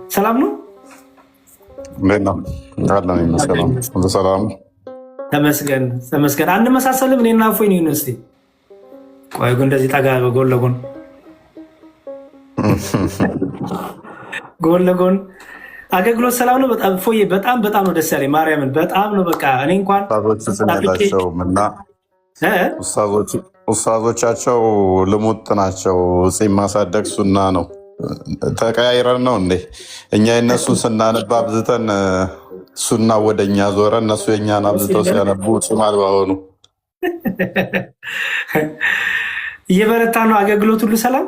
ሰላም ነው? እንዴት ነው? አለን ይመስገን። ሁሉ ሰላም ተመስገን ተመስገን። አንመሳሰልም። እኔና እፎይ ነው ዩኒቨርሲቲ። ቆይ ግን እንደዚህ ጠጋ ጎን ለጎን ጎን ለጎን አገልግሎት ሰላም ነው። በጣም እፎይ በጣም በጣም ነው ደስ ያለኝ። ማርያምን በጣም ነው በቃ እኔ እንኳን እና ኡስታዞቻቸው ልሙጥ ናቸው። ጺም ማሳደግ ሱና ነው። ተቀያይረን ነው እንዴ? እኛ የነሱን ስናነባ አብዝተን ሱና ወደ እኛ ዞረ፣ እነሱ የእኛን አብዝተው ሲያነቡ ጺም አልባ ሆኑ። እየበረታ ነው አገልግሎት። ሁሉ ሰላም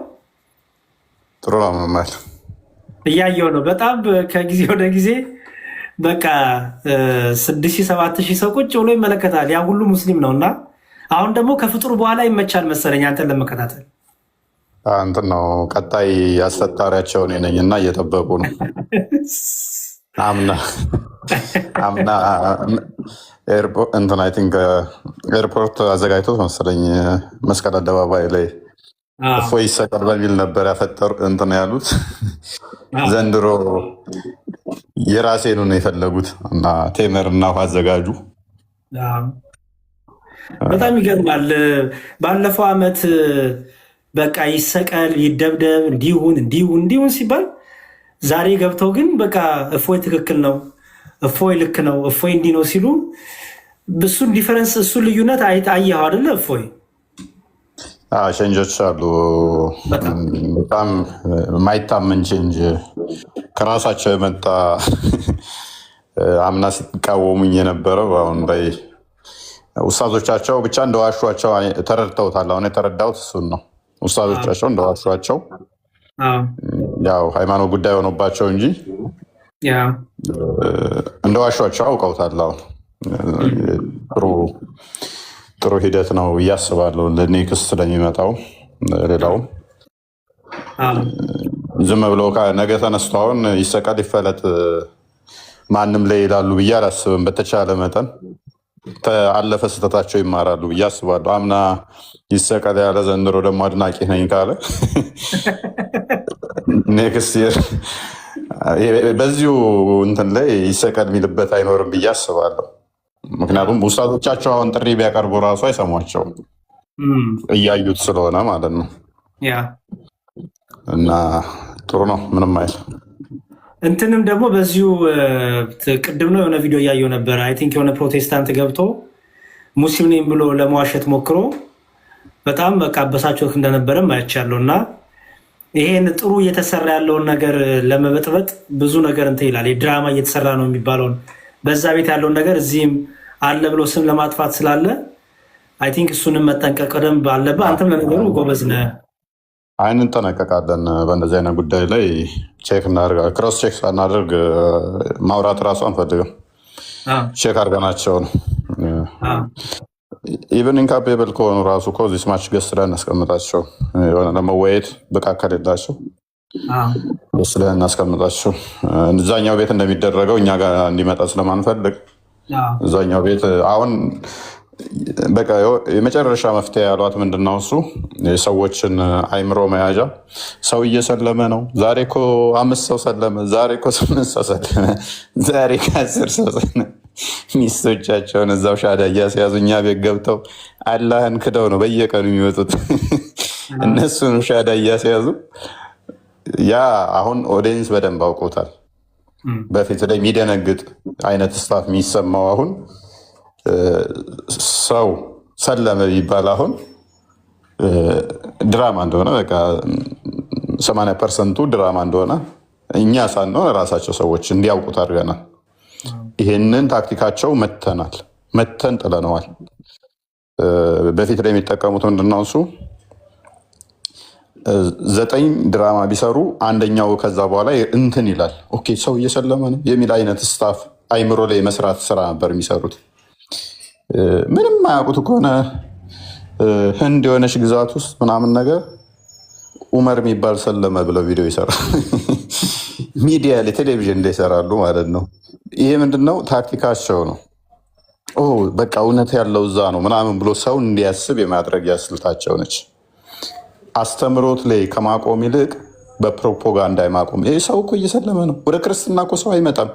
ጥሩ ነው። መማል እያየው ነው። በጣም ከጊዜ ወደ ጊዜ በቃ 6,000 7,000 ሰው ቁጭ ብሎ ይመለከታል። ያ ሁሉ ሙስሊም ነው እና አሁን ደግሞ ከፍጡር በኋላ ይመቻል መሰለኝ አንተን ለመከታተል። እንትን ነው ቀጣይ አስፈጣሪያቸው እኔ ነኝ እና እየጠበቁ ነው። አምና እንትን አይ ቲንክ ኤርፖርት አዘጋጅቶት መሰለኝ መስቀል አደባባይ ላይ እፎይ ይሰቀል በሚል ነበር ያፈጠሩ እንትን ያሉት። ዘንድሮ የራሴኑ ነው የፈለጉት እና ቴምር እና ውሃ አዘጋጁ። በጣም ይገርማል። ባለፈው ዓመት በቃ ይሰቀል ይደብደብ እንዲሁን ሲባል ዛሬ ገብተው ግን በቃ እፎይ ትክክል ነው፣ እፎይ ልክ ነው፣ እፎይ እንዲህ ነው ሲሉ እሱን ዲፈረንስ እሱን ልዩነት አየኸው አይደለ? እፎይ ቼንጆች አሉ። በጣም የማይታመን ቼንጅ ከራሳቸው የመጣ አምና ሲቃወሙኝ የነበረው አሁን ላይ ኡስታዞቻቸው ብቻ እንደዋሿቸው ተረድተውታል። አሁን የተረዳሁት እሱን ነው። ኡስታዞቻቸው እንደዋሿቸው ያው ሃይማኖት ጉዳይ ሆኖባቸው እንጂ እንደዋሿቸው አውቀውታል። አሁን ጥሩ ሂደት ነው እያስባለሁ ለኔክስት ለሚመጣው ሌላውም ዝም ብለው ነገ ተነስቶ አሁን ይሰቀል ይፈለጥ ማንም ላይ ይላሉ ብዬ አላስብም። በተቻለ መጠን አለፈ ስህተታቸው ይማራሉ ብዬ አስባለሁ። አምና ይሰቀል ያለ ዘንድሮ ደግሞ አድናቂ ነኝ ካለ ኔክስት ይር በዚሁ እንትን ላይ ይሰቀል የሚልበት አይኖርም ብዬ አስባለሁ። ምክንያቱም ኡስታዞቻቸው አሁን ጥሪ ቢያቀርቡ ራሱ አይሰሟቸውም እያዩት ስለሆነ ማለት ነው። እና ጥሩ ነው ምንም አይል። እንትንም ደግሞ በዚሁ ቅድም ነው የሆነ ቪዲዮ እያየው ነበር። አይ ቲንክ የሆነ ፕሮቴስታንት ገብቶ ሙስሊም ነኝ ብሎ ለመዋሸት ሞክሮ በጣም በቃ አበሳቸው እንደነበረም አይቻለሁ። እና ይሄን ጥሩ እየተሰራ ያለውን ነገር ለመበጥበጥ ብዙ ነገር እንትን ይላል። የድራማ እየተሰራ ነው የሚባለውን በዛ ቤት ያለውን ነገር እዚህም አለ ብሎ ስም ለማጥፋት ስላለ አይ ቲንክ እሱንም መጠንቀቅ ደንብ አለብህ። አንተም ለነገሩ ጎበዝ ነህ። እንጠነቀቃለን። በእንደዚህ አይነት ጉዳይ ላይ ቼክ እናደርጋለን። ክሮስ ቼክ ሳናደርግ ማውራት እራሱ አንፈልግም። ቼክ አድርገናቸው ነው። ኢቨን ኢንካፔብል ከሆኑ ራሱ ዚስ ማች ገስ ላይ እናስቀምጣቸው። የሆነ ለመወየት ብቃት ከሌላቸው ገስ ላይ እናስቀምጣቸው። እዛኛው ቤት እንደሚደረገው እኛ ጋር እንዲመጣ ስለማንፈልግ እዛኛው ቤት አሁን በቃ የመጨረሻ መፍትሄ ያሏት ምንድነው? እሱ የሰዎችን አይምሮ መያዣ። ሰው እየሰለመ ነው። ዛሬ እኮ 5 ሰው ሰለመ፣ ዛሬ እኮ 8 ሰው ሰለመ፣ ዛሬ ከ10 ሰው ሰለመ። ሚስቶቻቸውን እዛው ሻዳ እያስያዙ እኛ ቤት ገብተው አላህን ክደው ነው በየቀኑ የሚወጡት። እነሱን ሻዳ እያስያዙ ያ አሁን ኦዲየንስ በደንብ አውቆታል። በፊት ላይ የሚደነግጥ አይነት ስታፍ የሚሰማው አሁን ሰው ሰለመ ቢባል አሁን ድራማ እንደሆነ በቃ 80% ድራማ እንደሆነ እኛ ሳንሆን ራሳቸው ሰዎች እንዲያውቁት አድርገናል። ይህንን ታክቲካቸው መተን ጥለነዋል። በፊት ላይ የሚጠቀሙት ምንድነው? እሱ 9 ድራማ ቢሰሩ አንደኛው ከዛ በኋላ እንትን ይላል። ኦኬ ሰው እየሰለመ ነው የሚል አይነት ስታፍ አይምሮ ላይ መስራት ስራ ነበር የሚሰሩት። ምንም አያውቁት ከሆነ ህንድ የሆነች ግዛት ውስጥ ምናምን ነገር ኡመር የሚባል ሰለመ ብለው ቪዲዮ ይሰራል። ሚዲያ ላይ ቴሌቪዥን ላይ ይሰራሉ ማለት ነው። ይሄ ምንድነው? ታክቲካቸው ነው። በቃ እውነት ያለው እዛ ነው ምናምን ብሎ ሰው እንዲያስብ የማድረግ ያስልታቸው ነች። አስተምሮት ላይ ከማቆም ይልቅ በፕሮፓጋንዳ አይማቁም። ይህ ሰው እኮ እየሰለመ ነው። ወደ ክርስትና እኮ ሰው አይመጣም።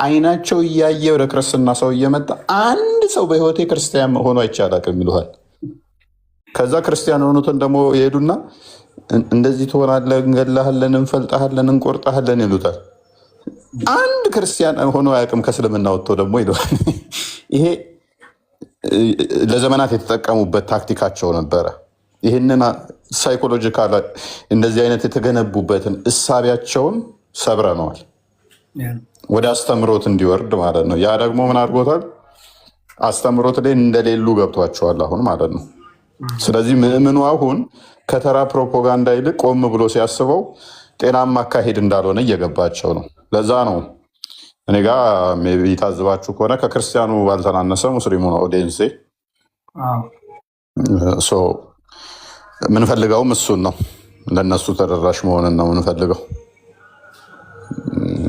አይናቸው እያየ ወደ ክርስትና ሰው እየመጣ አንድ ሰው በህይወቴ ክርስቲያን ሆኖ አይቻላቅም ይሉሃል። ከዛ ክርስቲያን የሆኑትን ደግሞ ይሄዱና እንደዚህ ትሆናለህ፣ እንገላሃለን፣ እንፈልጣሃለን፣ እንቆርጣሃለን ይሉታል። አንድ ክርስቲያን ሆኖ አያውቅም ከእስልምና ወጥቶ ደግሞ ይለዋል። ይሄ ለዘመናት የተጠቀሙበት ታክቲካቸው ነበረ። ይህንን ሳይኮሎጂካል እንደዚህ አይነት የተገነቡበትን እሳቢያቸውን ሰብረነዋል፣ ወደ አስተምሮት እንዲወርድ ማለት ነው። ያ ደግሞ ምን አድርጎታል? አስተምሮት ላይ እንደሌሉ ገብቷቸዋል አሁን ማለት ነው። ስለዚህ ምዕምኑ አሁን ከተራ ፕሮፓጋንዳ ይልቅ ቆም ብሎ ሲያስበው ጤናማ አካሄድ እንዳልሆነ እየገባቸው ነው። ለዛ ነው እኔ ጋ ሜይ ቢ ታዝባችሁ ከሆነ ከክርስቲያኑ ባልተናነሰ ሙስሊሙ ነው ኦዲየንሴ። ምንፈልገውም እሱን ነው፣ ለእነሱ ተደራሽ መሆንን ነው ምንፈልገው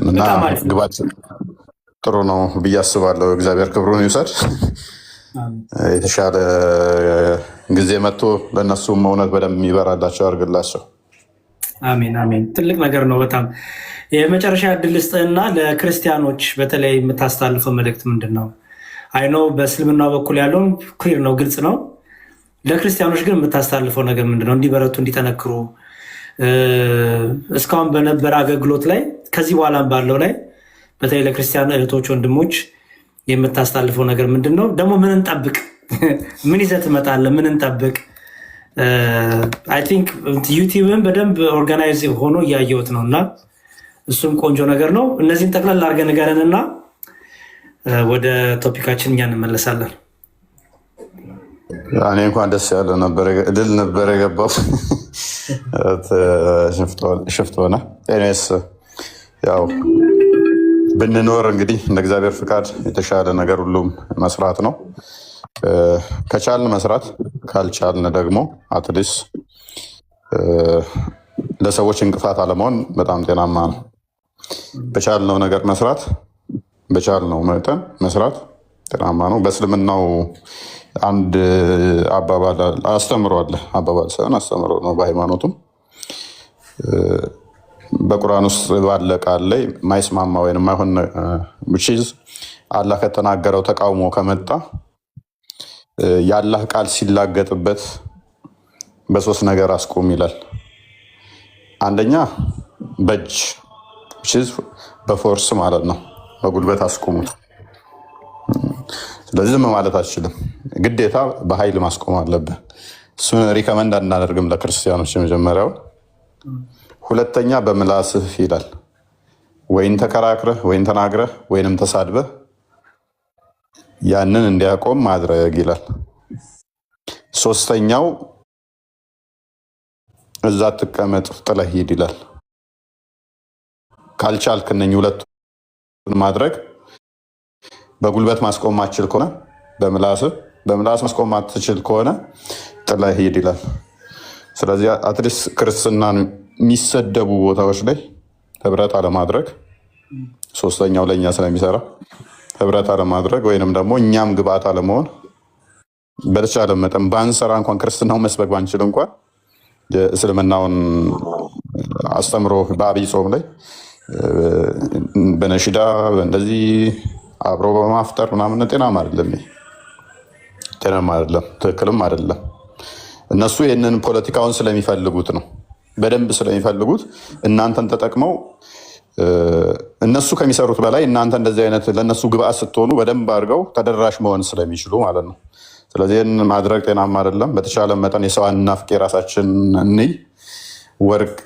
እና ግባት ጥሩ ነው ብዬ አስባለሁ። እግዚአብሔር ክብሩን ይውሰድ። የተሻለ ጊዜ መጥቶ ለእነሱም እውነት በደንብ የሚበራላቸው ያድርግላቸው። አሜን አሜን። ትልቅ ነገር ነው በጣም። የመጨረሻ እድል ስጥና ለክርስቲያኖች በተለይ የምታስተላልፈው መልእክት ምንድን ነው? አይኖ በእስልምና በኩል ያለውን ክሊር ነው፣ ግልጽ ነው። ለክርስቲያኖች ግን የምታስተላልፈው ነገር ምንድን ነው? እንዲበረቱ፣ እንዲጠነክሩ እስካሁን በነበረ አገልግሎት ላይ ከዚህ በኋላም ባለው ላይ በተለይ ለክርስቲያን እህቶች ወንድሞች የምታስተላልፈው ነገር ምንድን ነው? ደግሞ ምን እንጠብቅ? ምን ይዘህ ትመጣለህ? ምን እንጠብቅ? አይ ቲንክ ዩቲዩብን በደንብ ኦርጋናይዝ ሆኖ እያየሁት ነው እና እሱም ቆንጆ ነገር ነው። እነዚህን ጠቅላላ አድርገን ንገረንና ወደ ቶፒካችን እኛ እንመለሳለን። እኔ እንኳን ደስ ያለ ድል ነበር የገባው ሽፍት ሆነ። ኤኒዌይስ ያው ብንኖር እንግዲህ እንደ እግዚአብሔር ፍቃድ የተሻለ ነገር ሁሉም መስራት ነው። ከቻልን መስራት፣ ካልቻልን ደግሞ አትሊስት ለሰዎች እንቅፋት አለመሆን በጣም ጤናማ ነው። በቻልነው ነገር መስራት፣ በቻልነው መጠን መስራት ጤናማ ነው። በእስልምናው አንድ አባባል አስተምሮ አለ። አባባል ሳይሆን አስተምሮ ነው። በሃይማኖቱም በቁርአን ውስጥ ባለ ቃል ላይ ማይስማማ ወይም ማይሆን ብቺዝ አላህ ከተናገረው ተቃውሞ ከመጣ የአላህ ቃል ሲላገጥበት በሶስት ነገር አስቁም ይላል። አንደኛ በእጅ በፎርስ ማለት ነው፣ በጉልበት አስቁሙት። ስለዚህ ዝም ማለት አትችልም፣ ግዴታ በኃይል ማስቆም አለብህ። እሱን ሪከመንድ አናደርግም ለክርስቲያኖች። የመጀመሪያው። ሁለተኛ በምላስህ ይላል። ወይን ተከራክረህ ወይን ተናግረህ ወይንም ተሳድበህ ያንን እንዲያቆም ማድረግ ይላል። ሶስተኛው እዛ ትቀመጥ ጥለህ ሂድ ይላል። ካልቻልክ እነኝህ ሁለቱን ማድረግ በጉልበት ማስቆም ማትችል ከሆነ በምላስ ማስቆም ማትችል ከሆነ ጥለህ ሂድ ይላል። ስለዚህ አትሊስት ክርስትናን የሚሰደቡ ቦታዎች ላይ ህብረት አለማድረግ፣ ሶስተኛው ለእኛ ስለሚሰራ ህብረት አለማድረግ ወይንም ደግሞ እኛም ግብአት አለመሆን፣ በተቻለ መጠን ባንሰራ እንኳን ክርስትናውን መስበክ ባንችል እንኳን የእስልምናውን አስተምሮ በአብይ ጾም ላይ በነሽዳ እንደዚህ አብሮ በማፍጠር ምናምን ጤናማ አይደለም፣ ጤናማ አይደለም፣ ትክክልም አይደለም። እነሱ ይህንን ፖለቲካውን ስለሚፈልጉት ነው፣ በደንብ ስለሚፈልጉት እናንተን ተጠቅመው እነሱ ከሚሰሩት በላይ እናንተ እንደዚህ አይነት ለእነሱ ግብአት ስትሆኑ በደንብ አድርገው ተደራሽ መሆን ስለሚችሉ ማለት ነው። ስለዚህ ይህን ማድረግ ጤናማ አይደለም። በተቻለ መጠን የሰው አናፍቅ፣ የራሳችን እንይ። ወርቅ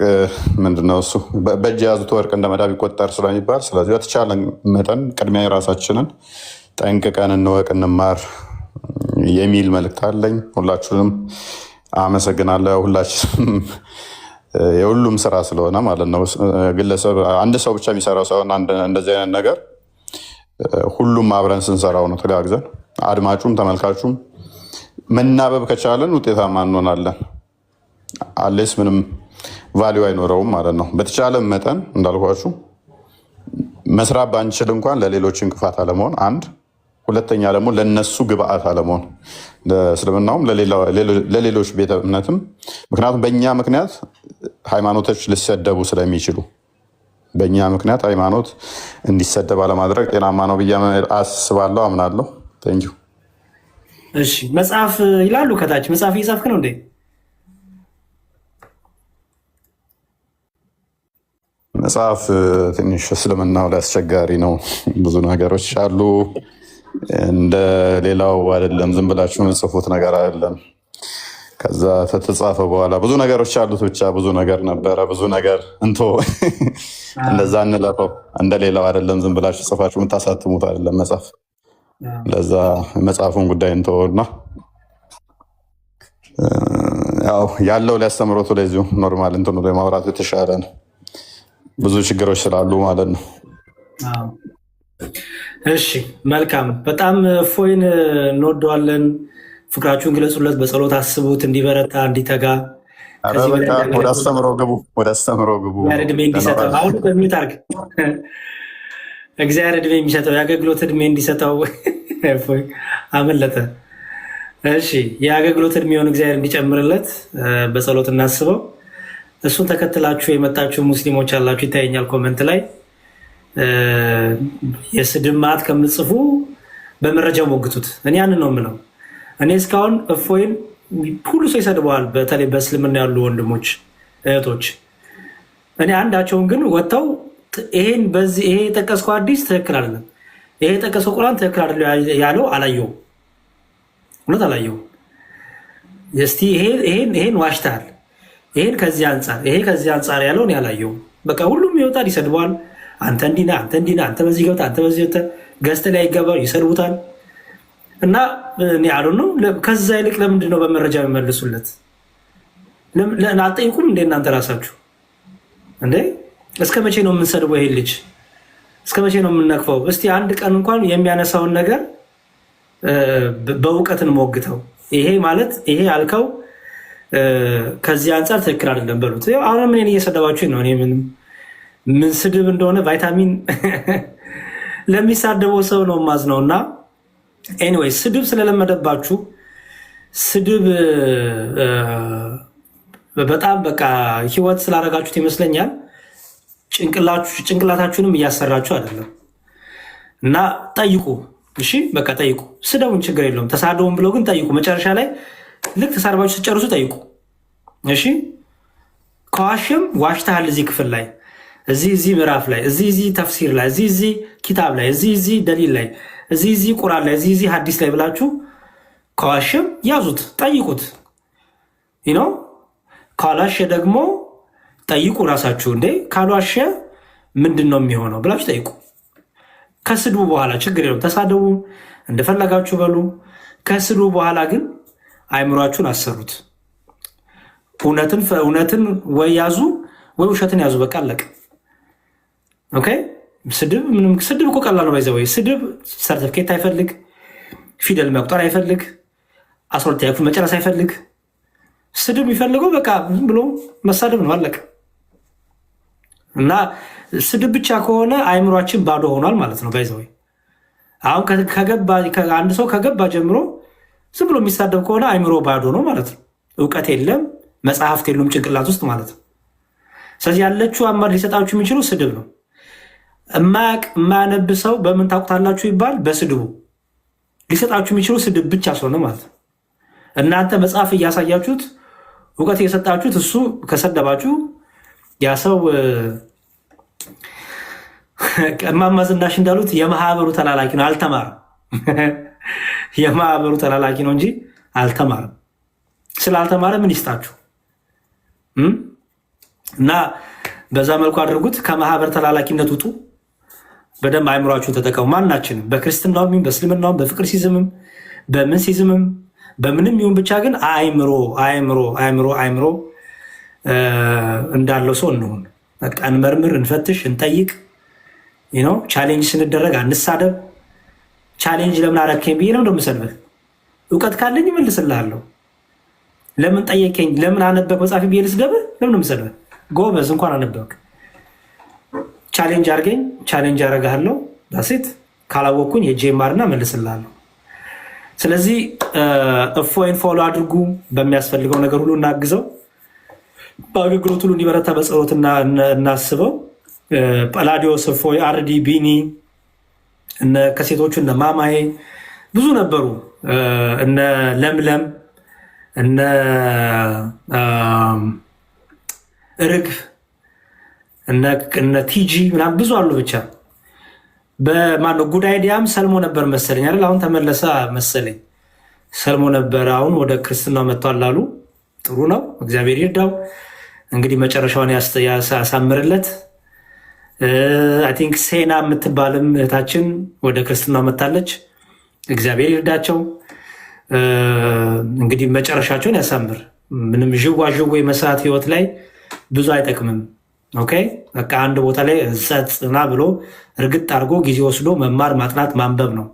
ምንድነው እሱ በእጅ የያዙት ወርቅ እንደ መዳብ ይቆጠር ስለሚባል፣ ስለዚህ በተቻለ መጠን ቅድሚያ የራሳችንን ጠንቅቀን እንወቅ፣ እንማር የሚል መልእክት አለኝ። ሁላችሁንም አመሰግናለሁ። ሁላችንም የሁሉም ስራ ስለሆነ ማለት ነው። ግለሰብ አንድ ሰው ብቻ የሚሰራው ሳይሆን እንደዚህ አይነት ነገር ሁሉም አብረን ስንሰራው ነው ተጋግዘን፣ አድማጩም ተመልካቹም መናበብ ከቻለን ውጤታማ እንሆናለን። አሌስ ምንም ቫሊዩ አይኖረውም ማለት ነው። በተቻለ መጠን እንዳልኳችሁ መስራት ባንችል እንኳን ለሌሎች እንቅፋት አለመሆን አንድ፣ ሁለተኛ ደግሞ ለነሱ ግብአት አለመሆን ለእስልምናውም ለሌሎች ቤተ እምነትም። ምክንያቱም በእኛ ምክንያት ሃይማኖቶች ሊሰደቡ ስለሚችሉ በእኛ ምክንያት ሃይማኖት እንዲሰደብ አለማድረግ ጤናማ ነው ብዬ አስባለሁ፣ አምናለሁ። ቴንኪው። እሺ መጽሐፍ ይላሉ ከታች መጽሐፍ እየጻፍክ ነው እንዴ? መጽሐፍ ትንሽ እስልምናው ላይ አስቸጋሪ ነው። ብዙ ነገሮች አሉ። እንደ ሌላው አይደለም። ዝም ብላችሁ የምጽፉት ነገር አይደለም። ከዛ ተተጻፈ በኋላ ብዙ ነገሮች አሉት። ብቻ ብዙ ነገር ነበረ፣ ብዙ ነገር እንቶ እንደዛ እንለፈው። እንደ ሌላው አይደለም። ዝም ብላችሁ ጽፋችሁ የምታሳትሙት አይደለም መጽሐፍ። ለዛ መጽሐፉን ጉዳይ እንተወና ያው ያለው ሊያስተምሮቱ ለዚሁ ኖርማል እንትኑ ላይ ማውራቱ የተሻለ ነው። ብዙ ችግሮች ስላሉ ማለት ነው። እሺ መልካም። በጣም እፎይን እንወደዋለን። ፍቅራችሁን ግለጹለት፣ በጸሎት አስቡት፣ እንዲበረታ እንዲተጋ። ወደ አስተምሮ ግቡ፣ ወደ አስተምሮ ግቡ። እድሜ እንዲሰጠው አሁን በሚት አርግ እግዚአብሔር እድሜ የሚሰጠው የአገልግሎት እድሜ እንዲሰጠው እፎይ አመለጠ። እሺ የአገልግሎት እድሜውን እግዚአብሔር እንዲጨምርለት በጸሎት እናስበው። እሱን ተከትላችሁ የመጣችሁ ሙስሊሞች አላችሁ ይታየኛል ኮመንት ላይ የስድብ ማዕት ከምጽፉ በመረጃው ሞግቱት። እኔ ያንን ነው የምለው። እኔ እስካሁን እፎይን ሁሉ ሰው ይሰድበዋል፣ በተለይ በእስልምና ያሉ ወንድሞች እህቶች። እኔ አንዳቸውን ግን ወጥተው ይሄን በዚህ ይሄ የጠቀስከው አዲስ ትክክል አይደለም፣ ይሄ የጠቀስከው ቁርአን ትክክል አይደለም ያለው አላየውም፣ እውነት አላየውም። እስቲ ይሄን ዋሽተሃል፣ ይሄን ከዚህ አንጻር ይሄ ከዚህ አንጻር ያለውን ያላየውም። በቃ ሁሉም ይወጣል ይሰድበዋል። አንተ እንዲና አንተ እንዲና አንተ በዚህ ገብተህ አንተ በዚህ ገብተህ ገዝተ ላይ ይገባል ይሰድቡታል። እና እኔ አሉ ነው ከዛ ይልቅ ለምንድን ነው በመረጃ የሚመልሱለት? አልጠይቁም እንደ እናንተ ራሳችሁ እንዴ? እስከ መቼ ነው የምንሰድበው? ይሄ ልጅ እስከ መቼ ነው የምንነቅፈው? እስቲ አንድ ቀን እንኳን የሚያነሳውን ነገር በእውቀትን ሞግተው ይሄ ማለት ይሄ አልከው ከዚህ አንጻር ትክክል አይደለም በሉት። አሁንም እኔን እየሰደባችሁ ነው። እኔ ምን ስድብ እንደሆነ ቫይታሚን ለሚሳደበው ሰው ነው ማዝነው። እና ኤኒዌይ ስድብ ስለለመደባችሁ ስድብ በጣም በቃ ህይወት ስላደረጋችሁት ይመስለኛል። ጭንቅላታችሁንም እያሰራችሁ አይደለም። እና ጠይቁ፣ እሺ በቃ ጠይቁ። ስደቡን ችግር የለውም ተሳደቡን ብለው ግን ጠይቁ። መጨረሻ ላይ ልክ ተሳድባችሁ ስጨርሱ ጠይቁ። እሺ ከዋሽም ዋሽተሃል እዚህ ክፍል ላይ እዚህ ምዕራፍ ላይ እዚህ ተፍሲር ላይ እዚህ ኪታብ ላይ እዚህ ደሊል ላይ እዚህ ቁርአን ላይ እዚህ ሀዲስ ላይ ብላችሁ ከዋሽም ያዙት፣ ጠይቁት። ነው ካላሸ ደግሞ ጠይቁ ራሳችሁ። እንዴ ካልዋሸ ምንድን ነው የሚሆነው ብላችሁ ጠይቁ። ከስድቡ በኋላ ችግር የለውም ተሳደቡ፣ እንደፈለጋችሁ በሉ። ከስድቡ በኋላ ግን አይምሯችሁን አሰሩት። እውነትን ወይ ያዙ ወይ ውሸትን ያዙ። በቃ አለቀ። ኦኬ። ስድብ እኮ ቀላል ነው። ባይዘ ወይ ስድብ ሰርተፍኬት አይፈልግ፣ ፊደል መቁጠር አይፈልግ፣ 12ኛ ክፍል መጨረስ አይፈልግ። ስድብ የሚፈልገው በቃ ዝም ብሎ መሳደብ ነው። አለቀ። እና ስድብ ብቻ ከሆነ አይምሯችን ባዶ ሆኗል ማለት ነው። ባይዘ ወይ አሁን አንድ ሰው ከገባ ጀምሮ ዝም ብሎ የሚሳደብ ከሆነ አይምሮ ባዶ ነው ማለት ነው። እውቀት የለም፣ መጽሐፍት የሉም ጭንቅላት ውስጥ ማለት ነው። ስለዚህ ያለችው አማር ሊሰጣችሁ የሚችሉ ስድብ ነው። የማያነብ ሰው በምን ታውቁታላችሁ ይባል? በስድቡ ሊሰጣችሁ የሚችሉ ስድብ ብቻ ስለሆነ ማለት ነው። እናንተ መጽሐፍ እያሳያችሁት እውቀት እየሰጣችሁት እሱ ከሰደባችሁ ያ ሰው እማማ ዝናሽ እንዳሉት የማህበሩ ተላላኪ ነው፣ አልተማረም። የማህበሩ ተላላኪ ነው እንጂ አልተማረም። ስላልተማረ ምን ይስጣችሁ? እና በዛ መልኩ አድርጉት። ከማህበር ተላላኪነት ውጡ። በደንብ አይምሯችሁን ተጠቀሙ። ማናችንም በክርስትናውም በእስልምናውም በፍቅር ሲዝምም በምን ሲዝምም በምንም ይሁን ብቻ ግን አይምሮ እንዳለው ሰው እንሁን። በቃ እንመርምር፣ እንፈትሽ፣ እንጠይቅ። ቻሌንጅ ስንደረግ አንሳደብ። ቻሌንጅ ለምን አረከኝ ብዬ ነው እንደምሰድብህ። እውቀት ካለኝ እመልስልሃለሁ። ለምን ጠየቀኝ፣ ለምን አነበብክ መጽሐፍ ብዬ ልስደብህ? ለምን ምሰድብህ? ጎበዝ እንኳን አነበብክ። ቻሌንጅ አርገኝ፣ ቻሌንጅ አረጋለሁ። ዳሴት ካላወቅኩኝ ሄጄ ማርና መልስላለሁ። ስለዚህ እፎይን ፎሎ አድርጉ። በሚያስፈልገው ነገር ሁሉ እናግዘው። በአገልግሎት ሁሉ እንዲበረታ በጸሎት እናስበው። ጳላዲዮስ፣ እፎይ፣ አርዲ፣ ቢኒ ከሴቶቹ እነ ማማዬ ብዙ ነበሩ። እነ ለምለም፣ እነ ርግብ፣ እነ ቲጂ ምናምን ብዙ አሉ። ብቻ በማነው ጉዳይ ዲያም ሰልሞ ነበር መሰለኝ አይደል? አሁን ተመለሰ መሰለኝ። ሰልሞ ነበር፣ አሁን ወደ ክርስትናው መጥቷል አሉ። ጥሩ ነው፣ እግዚአብሔር ይርዳው። እንግዲህ መጨረሻውን ያሳምርለት። አይ ቲንክ ሴና የምትባልም እህታችን ወደ ክርስትናው መታለች። እግዚአብሔር ይርዳቸው። እንግዲህ መጨረሻቸውን ያሳምር። ምንም ዥዋዥዌ መስራት ህይወት ላይ ብዙ አይጠቅምም። ኦኬ በቃ አንድ ቦታ ላይ ጽና ብሎ እርግጥ አድርጎ ጊዜ ወስዶ መማር፣ ማጥናት፣ ማንበብ ነው።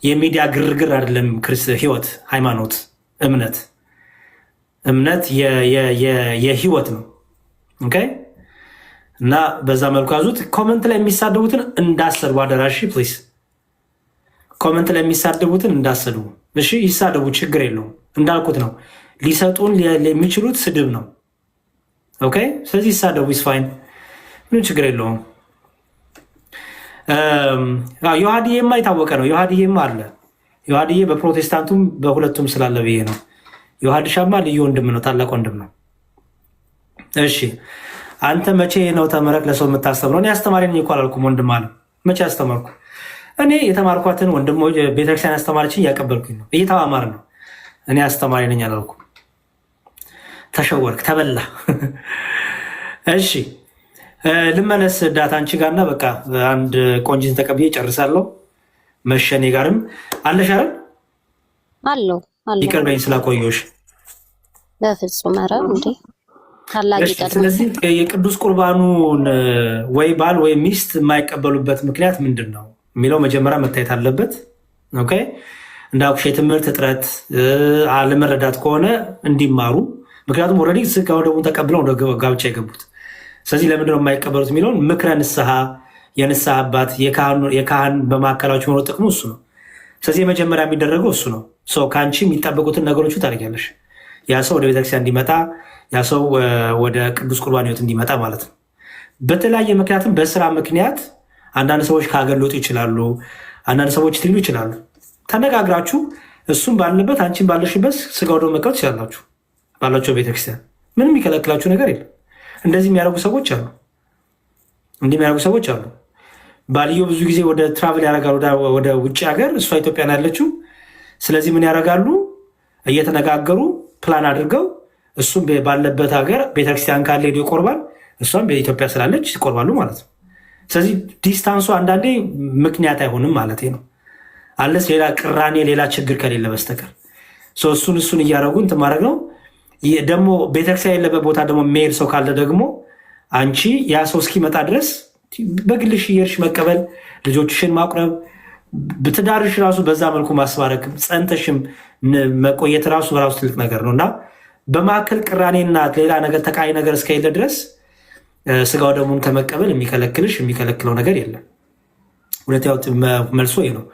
የሚዲያ ግርግር አይደለም። ህይወት፣ ሃይማኖት፣ እምነት የህይወት ነው። ኦኬ እና በዛ መልኩ ያዙት። ኮመንት ላይ የሚሳደቡትን እንዳሰድቡ አደራሽ ፕሊስ። ኮመንት ላይ የሚሳደቡትን እንዳሰድቡ እሺ። ይሳደቡ፣ ችግር የለውም። እንዳልኩት ነው፣ ሊሰጡን የሚችሉት ስድብ ነው። ኦኬ ስለዚህ ይሳደቡ፣ ይስፋይን፣ ምንም ችግር የለውም። ዮሐድዬማ የታወቀ ነው። ዮሐድዬማ አለ። ዮሐድዬ በፕሮቴስታንቱም በሁለቱም ስላለ ብዬ ነው። ዮሐድሻማ ልዩ ወንድም ነው፣ ታላቅ ወንድም ነው። እሺ አንተ መቼ ነው ተመረቅ ለሰው የምታስተምረው? እኔ አስተማሪ ነኝ እኮ አላልኩም ወንድም አለ። መቼ አስተማርኩ? እኔ የተማርኳትን ወንድሞች ቤተክርስቲያን አስተማሪችን እያቀበልኩኝ ነው፣ እየተማማር ነው። እኔ አስተማሪ ነኝ አላልኩም። ተሸወርክ፣ ተበላ። እሺ ልመለስ ዳታ አንቺ ጋርና በቃ አንድ ቆንጂትን ተቀብዬ ጨርሳለሁ። መሸኔ ጋርም አለሽ አይደል? አለው ይቅርበኝ ስላቆየሁሽ። በፍጹም ኧረ እንዴ ታላቅ ይቀር። ስለዚህ የቅዱስ ቁርባኑን ወይ ባል ወይ ሚስት የማይቀበሉበት ምክንያት ምንድን ነው የሚለው መጀመሪያ መታየት አለበት። ኦኬ እንዳልኩሽ የትምህርት እጥረት አለመረዳት ከሆነ እንዲማሩ፣ ምክንያቱም ኦልሬዲ ስጋው ደግሞ ተቀብለው ወደ ጋብቻ የገቡት። ስለዚህ ለምንድነው የማይቀበሉት የሚለውን ምክረ ንስሐ፣ የንስሐ አባት፣ የካህን በማዕከላቸው መኖር ጥቅሙ እሱ ነው። ስለዚህ የመጀመሪያ የሚደረገው እሱ ነው። ከአንቺ የሚጠበቁትን ነገሮቹ ታደርጊያለሽ። ያ ሰው ወደ ቤተክርስቲያን እንዲመጣ፣ ያ ሰው ወደ ቅዱስ ቁርባን ሕይወት እንዲመጣ ማለት ነው። በተለያየ ምክንያትም በስራ ምክንያት አንዳንድ ሰዎች ከሀገር ሊወጡ ይችላሉ። አንዳንድ ሰዎች ትሉ ይችላሉ። ተነጋግራችሁ እሱም ባለበት አንቺን ባለሽበት ስጋው ደግሞ መቀበል ትችላላችሁ። ባላቸው ቤተክርስቲያን ምንም የሚከለክላችሁ ነገር የለም። እንደዚህ የሚያደርጉ ሰዎች አሉ። እንዲህ የሚያደርጉ ሰዎች አሉ። ባልየው ብዙ ጊዜ ወደ ትራቭል ያደርጋሉ ወደ ውጭ ሀገር፣ እሷ ኢትዮጵያ ነው ያለችው። ስለዚህ ምን ያደርጋሉ? እየተነጋገሩ ፕላን አድርገው እሱም ባለበት ሀገር ቤተክርስቲያን ካለ ሄዶ ይቆርባል፣ እሷም በኢትዮጵያ ስላለች ይቆርባሉ ማለት ነው። ስለዚህ ዲስታንሱ አንዳንዴ ምክንያት አይሆንም ማለት ነው። አለስ ሌላ ቅራኔ ሌላ ችግር ከሌለ በስተቀር እሱን እያደረጉ እንትን ማድረግ ነው። ደግሞ ቤተክርስቲያን የለበት ቦታ ደግሞ የሚሄድ ሰው ካለ ደግሞ አንቺ ያ ሰው እስኪመጣ ድረስ በግልሽ እየሄድሽ መቀበል፣ ልጆችሽን ማቁረብ፣ ብትዳርሽ ራሱ በዛ መልኩ ማስባረክ፣ ጸንተሽም መቆየት ራሱ በራሱ ትልቅ ነገር ነው እና በማዕከል ቅራኔና ሌላ ነገር ተቃይ ነገር እስከሌለ ድረስ ስጋው ደሙን ከመቀበል የሚከለክለው ነገር የለም። ሁለተኛው መልሶ ይሄ ነው።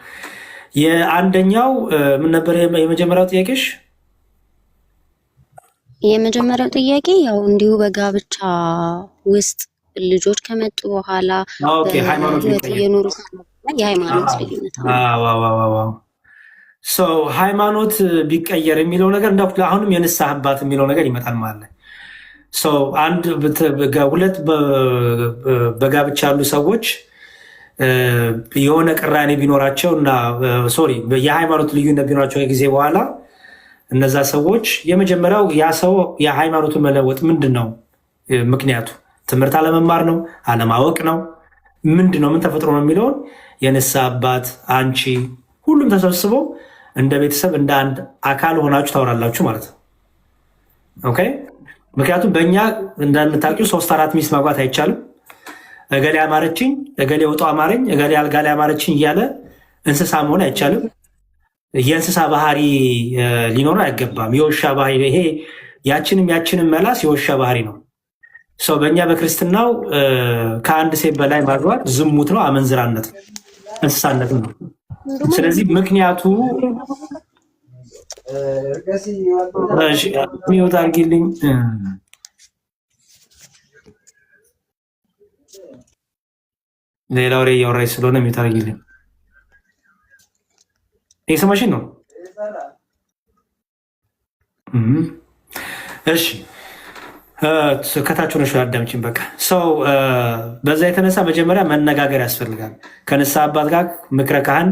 የአንደኛው ምን ነበር የመጀመሪያው ጥያቄሽ? የመጀመሪያው ጥያቄ ያው እንዲሁ በጋብቻ ውስጥ ልጆች ከመጡ በኋላ የኖሩ የሃይማኖት ልዩነት ሃይማኖት ቢቀየር የሚለው ነገር እንዳ አሁንም የንስሐ አባት የሚለው ነገር ይመጣል ማለት አንድ ሁለት በጋብቻ ያሉ ሰዎች የሆነ ቅራኔ ቢኖራቸው እና የሃይማኖት ልዩነት ቢኖራቸው ጊዜ በኋላ እነዛ ሰዎች የመጀመሪያው ያ ሰው የሃይማኖቱን መለወጥ ምንድን ነው ምክንያቱ? ትምህርት አለመማር ነው? አለማወቅ ነው? ምንድን ነው? ምን ተፈጥሮ ነው የሚለውን የንስሐ አባት አንቺ ሁሉም ተሰብስበው እንደ ቤተሰብ እንደ አንድ አካል ሆናችሁ ታወራላችሁ ማለት ነው። ኦኬ። ምክንያቱም በእኛ እንደምታውቂው 3-4 ሚስት ማግባት አይቻልም። እገሌ አማረችኝ፣ እገሌ ወጦ አማረኝ፣ እገሌ አልጋ ላይ አማረችኝ እያለ እንስሳ መሆን አይቻልም። የእንስሳ ባህሪ ሊኖር አይገባም። የውሻ ባህሪ ይሄ ያችንም መላስ የውሻ ባህሪ ነው። በእኛ በክርስትናው ከአንድ ሴት በላይ ማግባት ዝሙት ነው፣ አመንዝራነት ነው። እንስሳነት ነው። ስለዚህ ምክንያቱ ሚወት አድርጊልኝ ሌላ ወሬ እያወራች ስለሆነ ሚወት አድርጊልኝ። የሰማሽኝ ነው? እሺ ከታች ሆነሽ አዳምጪኝ። በቃ ሰው በዛ የተነሳ መጀመሪያ መነጋገር ያስፈልጋል ከንስሐ አባት ጋር ምክረ ካህን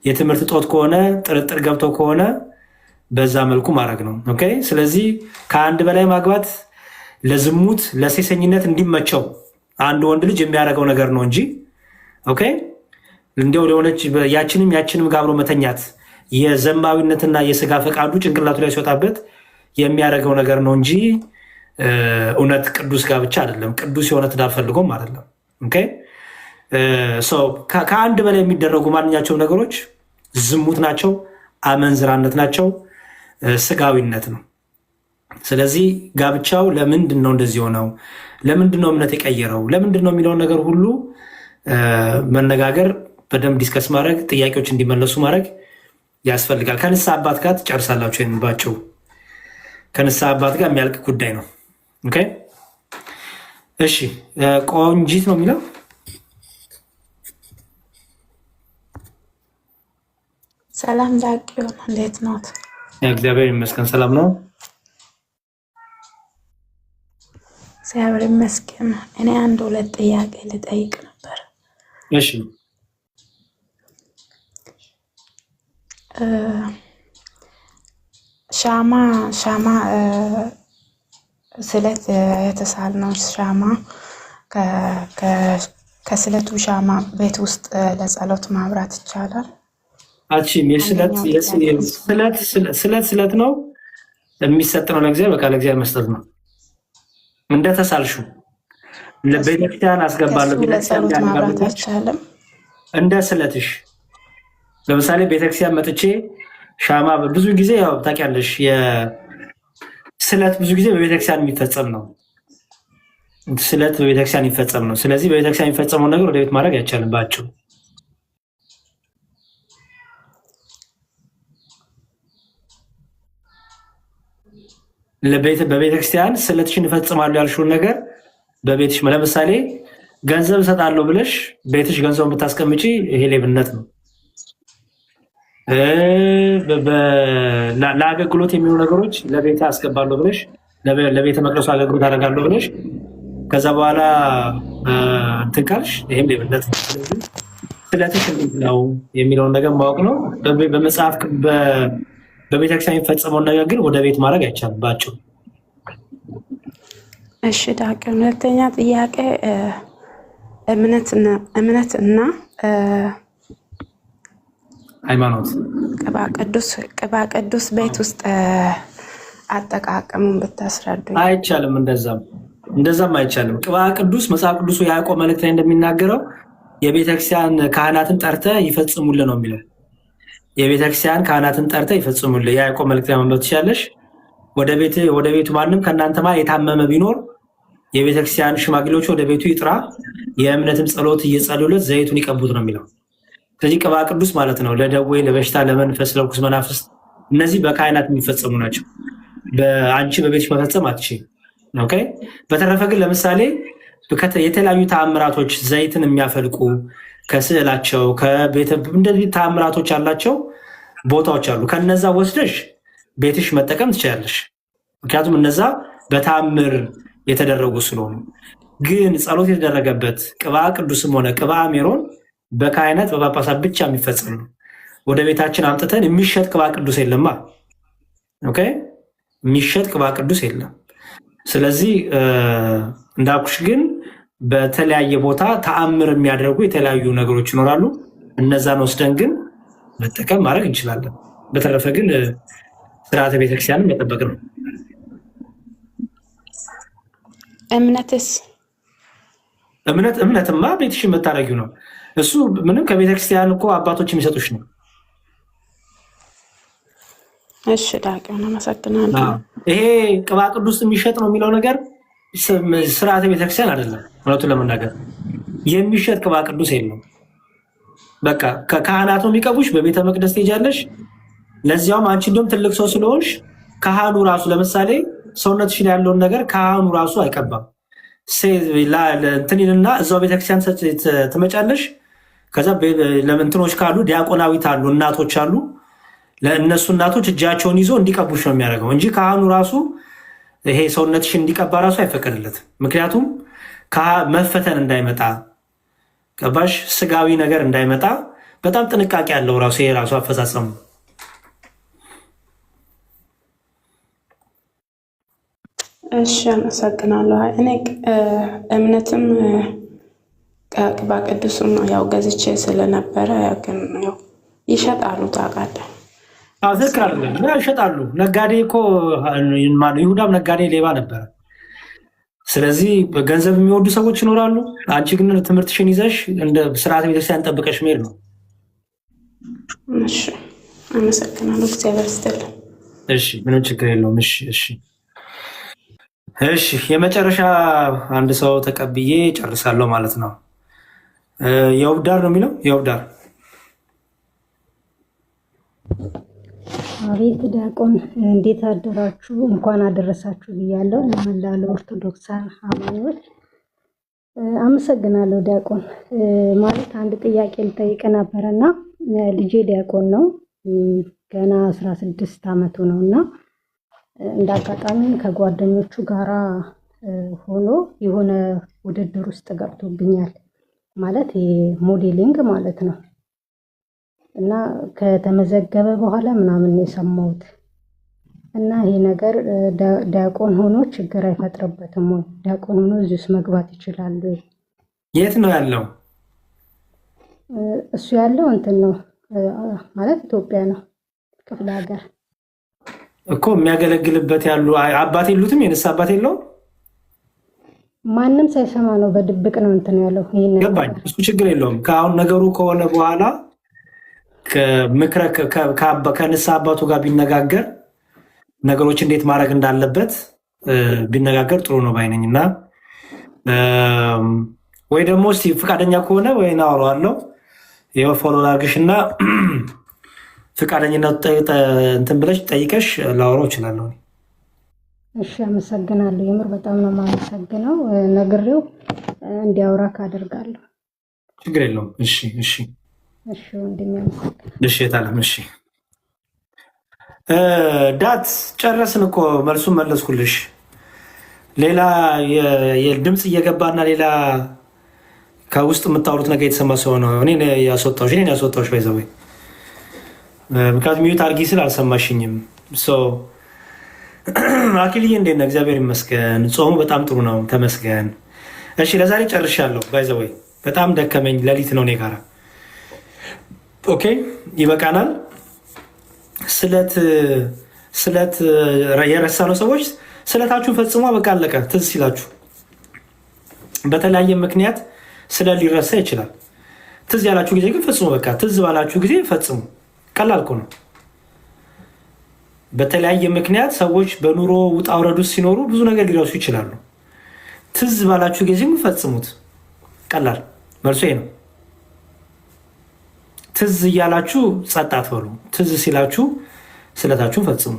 የትምህርት ጦት ከሆነ ጥርጥር ገብቶ ከሆነ በዛ መልኩ ማድረግ ነው። ኦኬ። ስለዚህ ከአንድ በላይ ማግባት ለዝሙት ለሴሰኝነት እንዲመቸው አንድ ወንድ ልጅ የሚያደርገው ነገር ነው እንጂ ኦኬ እንዲያው ለሆነች ያችንም ጋብሮ መተኛት የዘማዊነትና የስጋ ፈቃዱ ጭንቅላቱ ላይ ሲወጣበት የሚያደርገው ነገር ነው እንጂ እውነት ቅዱስ ጋብቻ አይደለም። ቅዱስ የሆነ ትዳር ፈልጎም አይደለም። ኦኬ። ከአንድ በላይ የሚደረጉ ማንኛቸው ነገሮች ዝሙት ናቸው፣ አመንዝራነት ናቸው፣ ስጋዊነት ነው። ስለዚህ ጋብቻው ለምንድን ነው እንደዚህ ሆነው፣ ለምንድን ነው እምነት የቀየረው፣ ለምንድን ነው የሚለውን ነገር ሁሉ መነጋገር፣ በደንብ ዲስከስ ማድረግ፣ ጥያቄዎች እንዲመለሱ ማድረግ ያስፈልጋል። ከንስሐ አባት ጋር ትጨርሳላችሁ። የሚባቸው ከንስሐ አባት ጋር የሚያልቅ ጉዳይ ነው። ኦኬ። እሺ ቆንጂት ነው የሚለው ሰላም ዳቂው እንዴት ነው? እግዚአብሔር ይመስገን ሰላም ነው። እግዚአብሔር ይመስገን። እኔ አንድ ሁለት ጥያቄ ልጠይቅ ነበር። እሺ ሻማ ስለት የተሳልነው ሻማ ከስለቱ ሻማ ቤት ውስጥ ለጸሎት ማብራት ይቻላል? አቺም ስለት ነው የሚሰጥ ነው ለእግዚአብሔር። በቃ ለእግዚአብሔር መስጠት ነው። እንደተሳልሹ ለቤተክርስቲያን አስገባለሁ ቤተክርስቲያን ማብራት አይቻልም። እንደ ስለትሽ ለምሳሌ ቤተክርስቲያን መጥቼ ሻማ ብዙ ጊዜ ያው ታውቂያለሽ፣ ስለት ብዙ ጊዜ በቤተክርስቲያን የሚፈጸም ነው። ስለት በቤተክርስቲያን የሚፈጸም ነው። ስለዚህ በቤተክርስቲያን የሚፈጸመው ነገር ወደ ቤት ማድረግ አይቻልም። ባጭሩ በቤተክርስቲያን ስለትሽን እፈጽማለሁ ያልሽውን ነገር በቤትሽ ለምሳሌ ገንዘብ እሰጣለሁ ብለሽ ቤትሽ ገንዘብ ብታስቀምጪ ይሄ ሌብነት ነው። ለአገልግሎት የሚሆኑ ነገሮች ለቤት አስገባለሁ ብለሽ ለቤተ መቅደሱ አገልግሎት አደርጋለሁ ብለሽ ከዛ በኋላ እንትን ካልሽ ይሄም ሌብነት ነው። ስለዚህ ስለትሽ እንዴት ነው የሚለውን ነገር ማወቅ ነው። በመጽሐፍ በቤተክርስቲያን የሚፈጸመውን ነገር ግን ወደ ቤት ማድረግ አይቻልም ባጭሩ። እሺ ዳቅ ሁለተኛ ጥያቄ እምነትና ሃይማኖት ቅባ ቅዱስ ቤት ውስጥ አጠቃቀሙን ብታስረዱኝ። አይቻልም። እንደዛም አይቻልም። ቅባ ቅዱስ መጽሐፍ ቅዱሱ የያዕቆብ መልእክት ላይ እንደሚናገረው የቤተክርስቲያን ካህናትን ጠርተ ይፈጽሙልህ ነው የሚለው። የቤተክርስቲያን ካህናትን ጠርተ ይፈጽሙልህ የያዕቆብ መልእክት ላይ ማንበብ ትችላለሽ። ወደ ቤቱ ማንም ከእናንተ ማለት የታመመ ቢኖር የቤተክርስቲያን ሽማግሌዎች ወደ ቤቱ ይጥራ፣ የእምነትም ጸሎት እየጸሉለት ዘይቱን ይቀቡት ነው የሚለው። ስለዚህ ቅባ ቅዱስ ማለት ነው ለደዌ፣ ለበሽታ፣ ለመንፈስ፣ ለርኩስ መናፍስት እነዚህ በካህናት የሚፈጸሙ ናቸው። በአንቺ በቤትሽ መፈጸም አትችይም። ኦኬ። በተረፈ ግን ለምሳሌ የተለያዩ ተአምራቶች ዘይትን የሚያፈልቁ ከስዕላቸው እንደዚህ ተአምራቶች ያላቸው ቦታዎች አሉ። ከነዛ ወስደሽ ቤትሽ መጠቀም ትችላለሽ። ምክንያቱም እነዛ በተአምር የተደረጉ ስለሆኑ። ግን ጸሎት የተደረገበት ቅባ ቅዱስም ሆነ ቅባ ሜሮን በካህናት በጳጳሳት ብቻ የሚፈጸም ነው። ወደ ቤታችን አምጥተን የሚሸጥ ቅባ ቅዱስ የለማ። ኦኬ፣ የሚሸጥ ቅባ ቅዱስ የለም። ስለዚህ እንዳልኩሽ ግን በተለያየ ቦታ ተአምር የሚያደርጉ የተለያዩ ነገሮች ይኖራሉ። እነዛን ወስደን ግን መጠቀም ማድረግ እንችላለን። በተረፈ ግን ስርዓተ ቤተክርስቲያንን መጠበቅ ነው። እምነትማ ቤትሽ የምታደርጊው ነው። እሱ ምንም ከቤተክርስቲያን እኮ አባቶች የሚሰጡሽ ነው። እሺ ዳቂው አመሰግናለሁ። ይሄ ቅባ ቅዱስ የሚሸጥ ነው የሚለው ነገር ስርዓተ ቤተክርስቲያን አይደለም። እውነቱን ለመናገር የሚሸጥ ቅባ ቅዱስ የለም። በቃ ከካህናት ነው የሚቀቡሽ። በቤተ መቅደስ ትሄጃለሽ። ለዚያውም አንቺ እንደውም ትልቅ ሰው ስለሆንሽ ካህኑ ራሱ ለምሳሌ ሰውነትሽ ላይ ያለውን ነገር ካህኑ ራሱ አይቀባም። እንትንና እዛው ቤተክርስቲያን ትመጫለሽ። ከዛ ለምንትኖች ካሉ ዲያቆናዊት አሉ፣ እናቶች አሉ። ለእነሱ እናቶች እጃቸውን ይዞ እንዲቀቡሽ ነው የሚያደርገው እንጂ ካህኑ ራሱ ይሄ ሰውነትሽን እንዲቀባ ራሱ አይፈቀድለትም። ምክንያቱም መፈተን እንዳይመጣ ቀባሽ ስጋዊ ነገር እንዳይመጣ በጣም ጥንቃቄ ያለው ራሱ ይሄ ራሱ አፈጻጸሙ። እሺ አመሰግናለሁ። እኔ እምነትም ቅባ ቅዱስም ያው ገዝቼ ስለነበረ ግን ያው ይሸጣሉ ታውቃለህ። ይሸጣሉ። ነጋዴ እኮ ይሁዳም ነጋዴ ሌባ ነበረ። ስለዚህ ገንዘብ የሚወዱ ሰዎች ይኖራሉ። አንቺ ግን ትምህርትሽን ይዘሽ እንደ ስርዓት ቤተክርስቲያን ጠብቀሽ መሄድ ነው። እሺ አመሰግናለሁ። እግዚአብሔር ይስጥልኝ። እሺ ምንም ችግር የለውም። እሺ የመጨረሻ አንድ ሰው ተቀብዬ ጨርሳለሁ ማለት ነው። የውብዳር ነው የሚለው የውብዳር አቤት ዲያቆን እንዴት አደራችሁ? እንኳን አደረሳችሁ ብያለሁ ለመላው ለኦርቶዶክሳን አማኞች። አመሰግናለሁ ዲያቆን። ማለት አንድ ጥያቄ ልጠይቅ ነበረና ልጄ ዲያቆን ነው፣ ገና 16 ዓመቱ ነውና እንደ አጋጣሚ ከጓደኞቹ ጋራ ሆኖ የሆነ ውድድር ውስጥ ገብቶብኛል። ማለት ሞዴሊንግ ማለት ነው። እና ከተመዘገበ በኋላ ምናምን ነው የሰማሁት። እና ይሄ ነገር ዲያቆን ሆኖ ችግር አይፈጥርበትም ወይ? ዲያቆን ሆኖ እዚህ ውስጥ መግባት ይችላል ወይ? የት ነው ያለው? እሱ ያለው እንትን ነው ማለት ኢትዮጵያ ነው፣ ክፍለ ሀገር እኮ የሚያገለግልበት ያሉ አባት የሉትም? የንስሐ አባት የለውም? ማንም ሳይሰማ ነው በድብቅ ነው እንትን ያለው። ይሄን ገባኝ። እሱ ችግር የለውም። ከአሁን ነገሩ ከሆነ በኋላ ከንስሐ አባቱ ጋር ቢነጋገር ነገሮች እንዴት ማድረግ እንዳለበት ቢነጋገር ጥሩ ነው ባይነኝ እና ወይ ደግሞ እስኪ ፈቃደኛ ከሆነ ወይ አወራዋለሁ። ይኸው ፎሎ ላድርግሽ እና ፈቃደኝነት እንትን ብለሽ ጠይቀሽ ላወራው እችላለሁ። እሺ አመሰግናለሁ። የምር በጣም ነው የማመሰግነው። ነግሬው እንዲያወራ ካደርጋለሁ። ችግር የለውም። እሺ ወንድሜ እሺ የታለም? እሺ ዳት ጨረስን እኮ መልሱን መለስኩልሽ። ሌላ የድምፅ እየገባና ሌላ ከውስጥ የምታወሩት ነገር የተሰማ ሰው ነው እኔን ያስወጣሁሽ ባይዘወይ ምክንያቱም ሚዩት አድርጊ ስል አልሰማሽኝም። አኪልዬ እንዴት ነህ? እግዚአብሔር ይመስገን። ጾሙ በጣም ጥሩ ነው፣ ተመስገን። እሺ ለዛሬ ጨርሻለሁ። ባይዘወይ በጣም ደከመኝ፣ ሌሊት ነው እኔ ጋራ። ኦኬ ይበቃናል። ስለት የረሳ ነው ሰዎች ስለታችሁን ፈጽሞ በቃ አለቀ። ትዝ ሲላችሁ በተለያየ ምክንያት ስለት ሊረሳ ይችላል። ትዝ ያላችሁ ጊዜ ግን ፈጽሞ በቃ ትዝ ባላችሁ ጊዜ ፈጽሙ። ቀላል እኮ ነው። በተለያየ ምክንያት ሰዎች በኑሮ ውጣ ውረድ ውስጥ ሲኖሩ ብዙ ነገር ሊረሱ ይችላሉ። ትዝ ባላችሁ ጊዜ ፈጽሙት። ቀላል መልሶ ይሄ ነው። ትዝ እያላችሁ ጸጥ አትበሉ። ትዝ ሲላችሁ ስለታችሁን ፈጽሙ።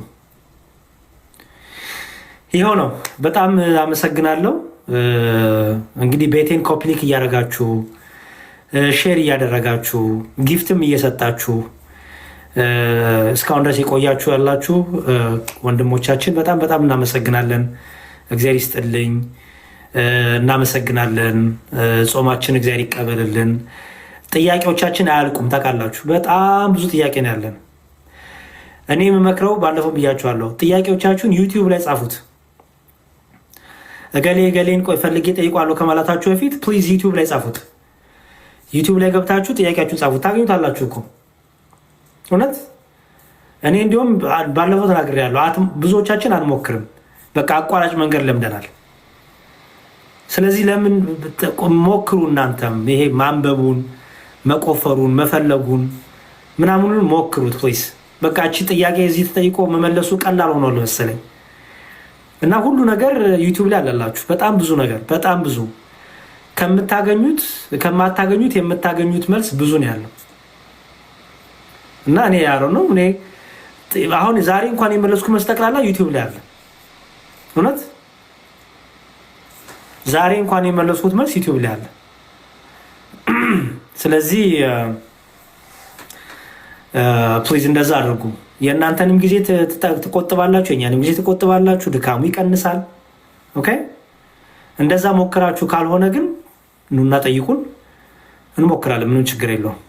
ይኸው ነው። በጣም አመሰግናለሁ። እንግዲህ ቤቴን ኮፕሊክ እያደረጋችሁ ሼር እያደረጋችሁ ጊፍትም እየሰጣችሁ እስካሁን ድረስ የቆያችሁ ያላችሁ ወንድሞቻችን በጣም በጣም እናመሰግናለን። እግዚአብሔር ይስጥልኝ። እናመሰግናለን። ጾማችን እግዚአብሔር ይቀበልልን። ጥያቄዎቻችን አያልቁም። ታውቃላችሁ በጣም ብዙ ጥያቄ ነው ያለን። እኔ የምመክረው ባለፈው ብያችኋለሁ፣ ጥያቄዎቻችሁን ዩቲዩብ ላይ ጻፉት። እገሌን ቆይ ፈልጌ ጠይቋለሁ ከማለታችሁ በፊት ፕሊዝ ዩቲዩብ ላይ ጻፉት። ዩቲዩብ ላይ ገብታችሁ ጥያቄያችሁን ጻፉት። ታገኙታላችሁ እኮ እውነት። እኔ እንዲሁም ባለፈው ተናግሬያለሁ፣ ብዙዎቻችን አንሞክርም። በቃ አቋራጭ መንገድ ለምደናል። ስለዚህ ለምን ሞክሩ። እናንተም ይሄ ማንበቡን፣ መቆፈሩን፣ መፈለጉን ምናምኑን ሞክሩት ፕሊዝ። በቃ እቺ ጥያቄ እዚህ ተጠይቆ መመለሱ ቀላል ሆኗል መሰለኝ እና ሁሉ ነገር ዩቲዩብ ላይ አለላችሁ። በጣም ብዙ ነገር፣ በጣም ብዙ ከማታገኙት የምታገኙት መልስ ብዙ ነው ያለው። እና እኔ ያለው ነው እኔ አሁን ዛሬ እንኳን የመለስኩ መስጠቅላላ ዩቲዩብ ላይ አለ። እውነት ዛሬ እንኳን የመለስኩት መልስ ዩቲዩብ ላይ አለ። ስለዚህ ፕሊዝ እንደዛ አድርጉ። የእናንተንም ጊዜ ትቆጥባላችሁ፣ የእኛንም ጊዜ ትቆጥባላችሁ፣ ድካሙ ይቀንሳል። ኦኬ እንደዛ ሞክራችሁ ካልሆነ ግን ኑና ጠይቁን፣ እንሞክራለን። ምንም ችግር የለውም።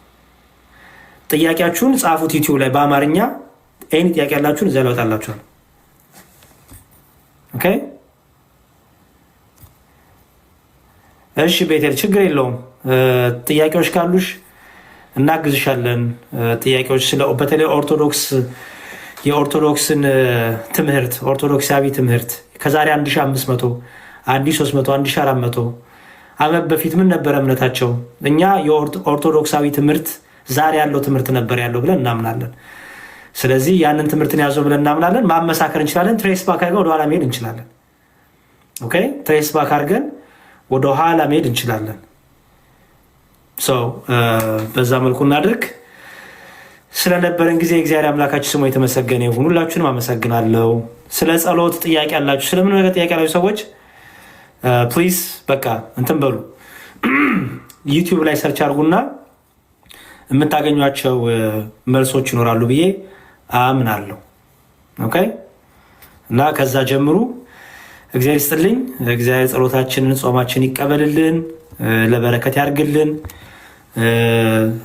ጥያቄያችሁን ጻፉት ዩቲዩብ ላይ በአማርኛ ይህን ጥያቄ ያላችሁን እዛ ለወጣላችኋል። ኦኬ እሺ ቤቴል ችግር የለውም። ጥያቄዎች ካሉሽ እናግዝሻለን። ጥያቄዎች በተለይ የኦርቶዶክስን ትምህርት ኦርቶዶክሳዊ ትምህርት ከዛሬ 1500 1300 1400 ዓመት በፊት ምን ነበረ እምነታቸው? እኛ የኦርቶዶክሳዊ ትምህርት ዛሬ ያለው ትምህርት ነበር ያለው ብለን እናምናለን። ስለዚህ ያንን ትምህርትን ያዘው ብለን እናምናለን። ማመሳከር እንችላለን። ትሬስ ባክ አድርገን ወደኋላ መሄድ እንችላለን። ኦኬ ትሬስ ባክ አድርገን ወደኋላ መሄድ እንችላለን። በዛ መልኩ እናድርግ። ስለነበረን ጊዜ እግዚአብሔር አምላካችን ስሙ የተመሰገነ ይሁን። ሁላችሁንም አመሰግናለሁ። ስለ ጸሎት ጥያቄ ያላችሁ፣ ስለምን ነገር ጥያቄ ያላችሁ ሰዎች ፕሊዝ በቃ እንትን በሉ ዩቲዩብ ላይ ሰርች አድርጉና የምታገኟቸው መልሶች ይኖራሉ ብዬ አምናለሁ። ኦኬ እና ከዛ ጀምሩ። እግዚአብሔር ይስጥልኝ። እግዚአብሔር ጸሎታችንን ጾማችን ይቀበልልን፣ ለበረከት ያርግልን።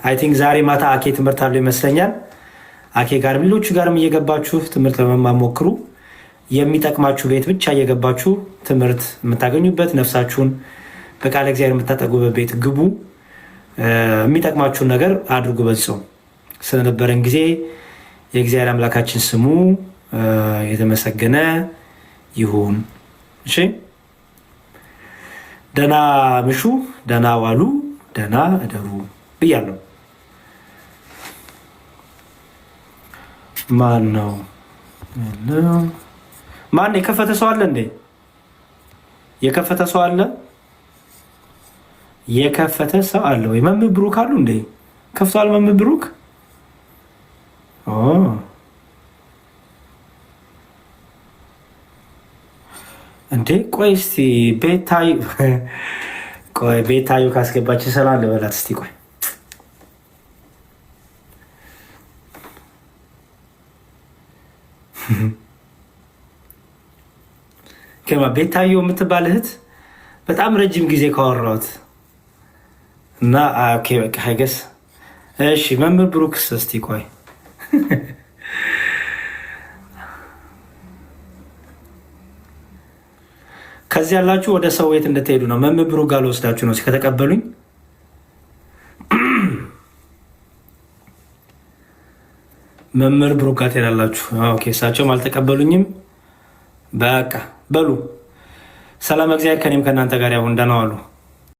አይ ቲንክ ዛሬ ማታ አኬ ትምህርት አለው ይመስለኛል። አኬ ጋር ሌሎቹ ጋርም እየገባችሁ ትምህርት ለመማር ሞክሩ። የሚጠቅማችሁ ቤት ብቻ እየገባችሁ ትምህርት የምታገኙበት ነፍሳችሁን በቃለ እግዚአብሔር የምታጠጉበት ቤት ግቡ። የሚጠቅማችሁን ነገር አድርጉ። በዚህ ስለነበረን ጊዜ የእግዚአብሔር አምላካችን ስሙ የተመሰገነ ይሁን። እሺ ደህና ምሹ፣ ደህና ዋሉ፣ ደህና እደሩ ብያለሁ። ማን ነው ማን የከፈተ ሰው አለ እንዴ? የከፈተ ሰው አለ? የከፈተ ሰው አለ ወይ? መምህር ብሩክ አሉ እንዴ? ከፍቷል መምህር ብሩክ? እንዴ ቆይ እስቲ ቤታዩ ካስገባች ሰላም ልበላት እስቲ። ቆይ ቤታዩ የምትባል እህት በጣም ረጅም ጊዜ ካወራሁት እና በቃ ሀይገስ። እሺ መምህር ብሩክስ እስቲ ቆይ ከዚህ ያላችሁ ወደ ሰው ቤት እንድትሄዱ ነው። መምህር ብሩክ ጋር ልወስዳችሁ ነው ከተቀበሉኝ። መምህር ብሩክ ጋር ትሄዳላችሁ። ኦኬ እሳቸውም አልተቀበሉኝም። በቃ በሉ ሰላም፣ እግዚአብሔር ከኔም ከእናንተ ጋር ያሁን። ደህና ዋሉ።